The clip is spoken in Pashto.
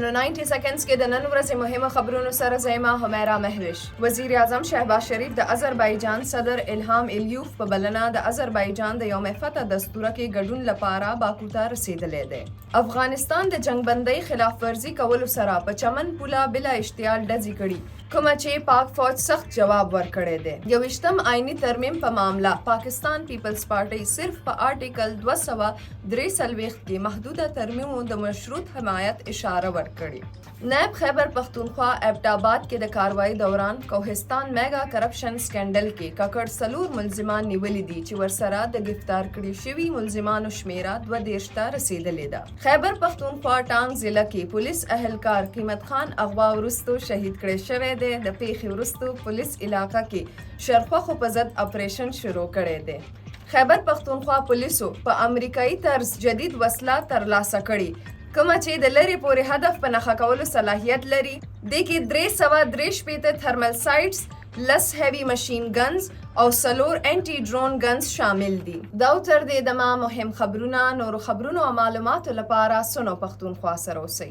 په 90 سیکنډز کې د نن ورځې مهمه خبرونو سره زیمه همیرا مهوش. وزیر اعظم شهباز شریف د آذربایجان صدر الهام الیوف په بلنه د آذربایجان د یوم فتح دستوره کې ګډون لپاره باکو ته رسیدلی دی. افغانستان د جنگبندۍ خلاف ورزي کولو سره په چمن پوله بلا اشتعال ډزې کړي، کومه چې پاک فوج سخت جواب ورکړی دی. 21م آئینی ترمیم په معامله پاکستان پیپلز پارټي صرف په آرټیکل 243 کې محدوده ترمیمو د مشروط حمایت اشاره ورکړي. نائب خیبر پختونخوا ایبټاباد کې د کاروایی دوران کوهستان میگا کرپشن سکینډل کې ککړ سلور ملزمان نیولي دي چې ورسره د گرفتار کړي شوي ملزمانو شمیره 22 ته رسیدلې ده. خیبر پختونخوا ټانګ ضلع کې پولیس اهلکار قیمت خان اغوا وروستو شهید کړی شوی دی. د پیښې وروستو پولیس علاقه کې شرخوخو په ضد اپریشن شروع کړی دی. خیبر پختونخوا پولیسو په امریکایي طرز جدید وسله ترلاسه کړي، کومه چې د لرې پورې هدف په نښه کولو صلاحیت لري. دې کې 343 تھرمل سایټس، 10 هیوي ماشین گنز او 4 انټي ډرون گنز شامل دي. دا تر دې دمه مهم خبرونه. نورو خبرونو او معلوماتو لپاره سنو پختونخوا سره اوسئ.